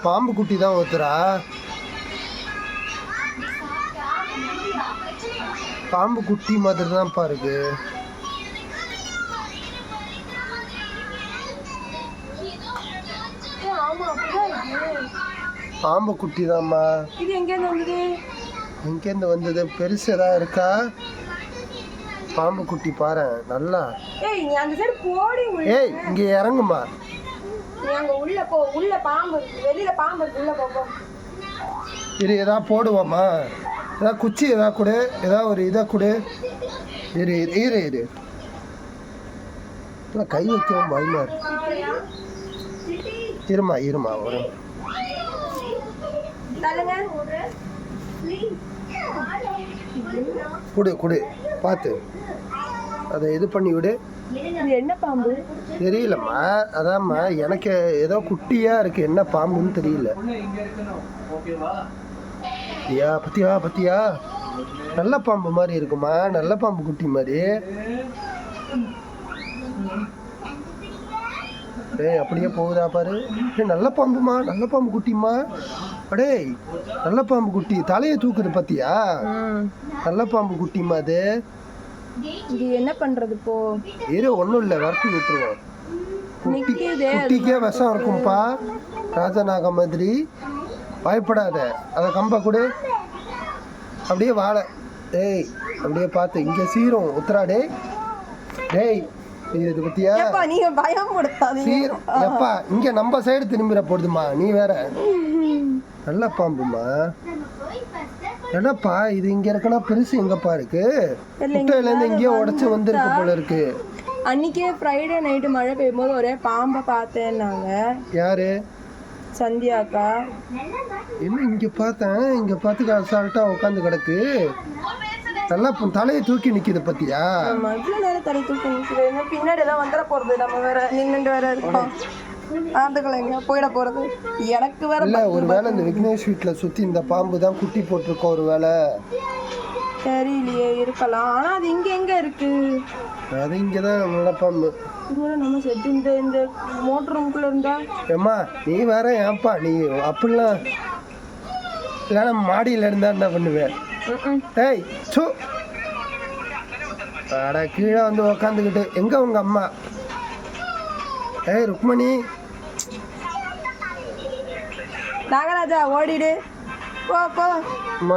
பாம்பு குட்டி தான் ஊத்துறா. பாம்பு குட்டி மாதிரி தான் பாருக்கு. பாம்பு குட்டி தான்மா. இது எங்கேருந்து வந்தது? பெருசதான் இருக்கா பாம்பு குட்டி பாரு நல்லா. ஏய் இங்க இறங்குமா. இது ஏதாவது போடுவோமா? ஏதாவது குச்சி ஏதாவது கொடு, ஏதாவது ஒரு இதை கொடு. இரு இரு இரு கை வைக்கவும் பயமா இருக்கு. இருமா இருமா ஒரு குடு குடு பார்த்து அதை இது பண்ணி விடு. என்ன பாம்பு தெரியலம்மா. அதாம்மா எனக்கு ஏதோ குட்டியா இருக்கு, என்ன பாம்புன்னு தெரியல. பத்தியா பத்தியா நல்ல பாம்பு மாதிரி இருக்குமா, நல்ல பாம்பு குட்டி மாதிரி. ஏய் அப்படியே போகுதா பாரு. நல்ல பாம்புமா, நல்ல பாம்பு குட்டிமா. அடே நல்ல பாம்பு குட்டி தலையை தூக்குது பத்தியா. நல்ல பாம்பு குட்டிமா அது. இது என்ன பண்றது இப்போ? இரு ஒன்றும் இல்லை, வரட்டி விட்டுருவோம். குட்டிக்கே விஷம் இருக்கும்பா, ராஜநாக மாதிரி. பயப்படாத. அதை கம்ப கொடு, அப்படியே வாழை. ஏய் அப்படியே பார்த்து இங்கே சீரும் உத்தராடே. டேய் இது பத்தியா நீங்க பயம் சீரும் எப்பா இங்கே நம்ம சைடு திரும்பிட போடுதுமா. நீ வேற. நல்ல பாம்புமா. என்னப்பா இது இங்க இருக்குன்னா பெருசு எங்கப்பா இருக்கு? முட்டையில இருந்து எங்கேயோ உடைச்சு வந்திருக்கு போல இருக்கு. அன்னைக்கே ஃப்ரைடே நைட்டு மழை பெய்யும் போது ஒரே பாம்பை பார்த்தேன்னாங்க. யாரு? சந்தியாக்கா. என்ன இங்க பார்த்தேன், இங்க பார்த்து அசால்ட்டா உட்காந்து கிடக்கு. நல்லா தலையை தூக்கி நிக்குது பத்தியா. இவ்வளவு நேரம் தலை தூக்கி நிக்குது. பின்னாடி எல்லாம் வந்துட போறது, நம்ம வேற நின்னுட்டு வேற இருக்கோம். ஆந்துக்கலைங்க போயிட போறது. எனக்கு வேற இல்ல ஒரு வேளை இந்த விக்னேஷ் வீட்டுல சுத்தி இந்த பாம்பு தான் குட்டி போட்டிருக்கோம். ஒரு வேளை தெரியலையே, இருக்கலாம். ஆனா அது இங்க எங்க இருக்கு? அது இங்கதான் நல்ல பாம்பு. நம்ம செட்டு இந்த மோட்டர் ரூம்குள்ள இருந்தா. ஏம்மா நீ வேற ஏன்பா நீ அப்படிலாம் இல்லைன்னா மாடியில இருந்தா என்ன பண்ணுவேன்? ஏய் சு அட கீழே வந்து உக்காந்துக்கிட்டு. எங்க உங்க அம்மா? ஏய் ருக்மணி. நாகராஜா ஓடிடு போ போ. அம்மா